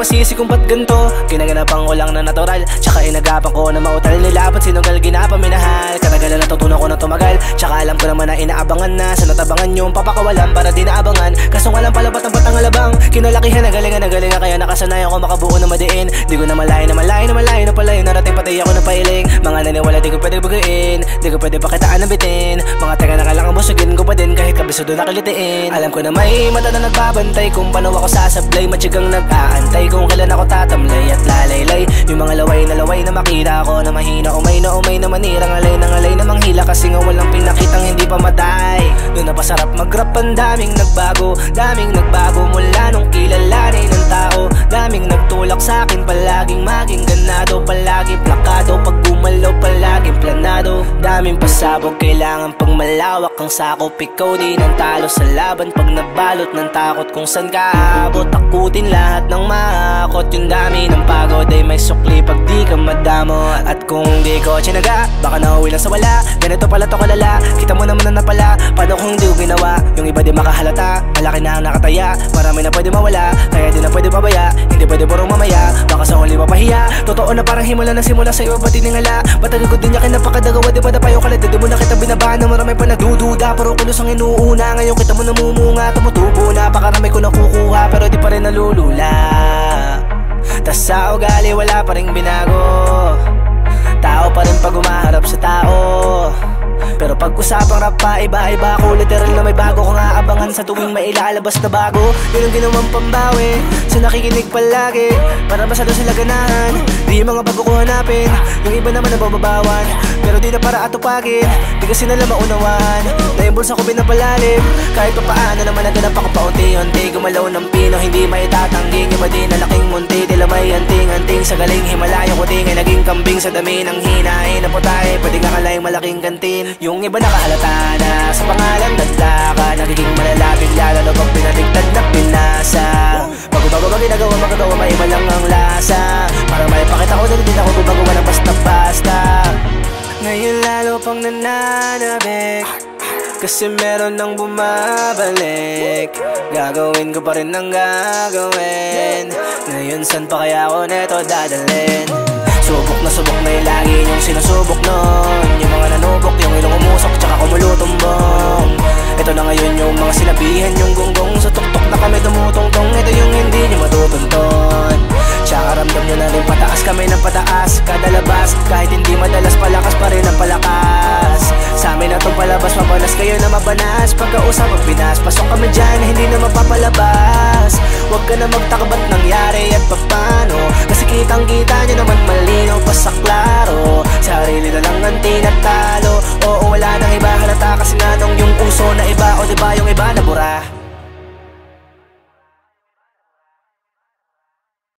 masisi kung ba't ganto. Ginaganapan ko lang na natural, tsaka inagapan ko na mautal nila. Ba't sinugal ginapaminahal, katagalan natutunan ko na tumagal. Tsaka alam ko naman na inaabangan na, sa natabangan yung papakawalan para di naabangan. Kaso nga lang pala ba't ang batang alabang, kinalakihan na galingan kaya nakasanayan ko makabuo na madiin. Di ko na malayo na pala yun, narating patay ako na pailing. Mga naniwala di ko pwede bagayin, di ko pwede pakitaan ng bitin. Mga taga na kailangan busugin ko pa din kahit kabiso doon nakilitiin. Alam ko na may mata na nagbabantay kung paano ako sasablay. Matyagang nag-aantay kung kailan ako tatamlay at lalaylay. Yung mga laway na makita ko na mahina, umay na manira. Ngalay na manghila kasi nga walang pinakitang hindi pa matay. Doon na pasarap mag-rap, ang daming nagbago mula nung kilalanin ng tao. Daming nagtulak sa'kin, palaging maging ganado, palaging plakado, pag gumalaw palaging planado. Daming pasabog, kailangan pang malawak ang sakop. Ikaw din ang talo sa laban pag nabalot ng takot. Kung saan ka aabot, takutin lahat ng mahakot. Yung dami ng pagod ay may sukli pag di ka madamo. At kung di ko tsinaga, baka nauwi lang sa wala. Ganito pala to kalala, kita mo naman na napala. Paano kung di ko ginawa, yung iba di makahalata. Malaki na ang nakataya, marami na pwede mawala. Kaya di na pwede pabaya, hindi pwede burong mamaya. Baka sa huli mapahiya, totoo na parang himala na simula sa iyo pati ningala. Batagagod din niya kinapakadagawa, di ba na payo kalad. Di mo na kita binabaan na marami pa nagdududa. Pero kulos ang inuuna, ngayon kita mo namumunga. Tumutubo na, pakarami ko nakukuha pero di pa rin nalulula. Tas sa ugali wala pa rin binago, tao pa rin pag umaharap sa tao. Pero pag usapang rap pa, iba-iba ako. Literal na may bago kong aabangan sa tuwing may ilalabas na bago. Yun ang ginawang pambawi sa nakikinig palagi, para masyado sila ganahan. Di yung mga bago ko hanapin, yung iba naman nabababawan. Pero di na para atupagin, di kasi nila maunawaan na yung bulsa ko pinapalalim. Kahit pa paano naman naganap ako paunti-unti. Gumalaw ng pino, hindi may tatangging. Iba din na laking munti, tila may anting-anting. Sa galing Himalaya ko tingin, naging kambing sa dami ng hinain. Naputay, pwede nga kalayang malaking kantin. Yung iba nakahalata na sa pangalan nagtaka, nagiging malalapit lalo pag pinaligtad na pinasa. Bago-bago ba ginagawa, magagawa, may iba lang ang lasa. Para may pakita ko, dali din ako gumagawa ng basta-basta. Ngayon lalo pang nananabik, kasi meron nang bumabalik. Gagawin ko pa rin ang gagawin. Ngayon san pa kaya ako neto dadalhin? Subok na yung lagi niyong sinusubok nun. Yung mga nanubok, yung ilong umusok, tsaka kumulotumbong. Ito na ngayon yung mga sinabihan, yung gonggong sa tuktok na kami tumutungtong. Ito yung hindi niyo matutunton. Tsaka ramdam nyo na rin pataas kami ng pataas. Kada labas, kahit hindi madalas, palakas pa rin ang palakas. Sa amin na itong palabas, mabanas kayo na mabanas. Pagkausap magpinas, pasok kami dyan, hindi na mapapalabas. Huwag ka na magtakabat nangyari at papano, kasi kitang kita nyo naman malinaw pa sa klaro. Sarili na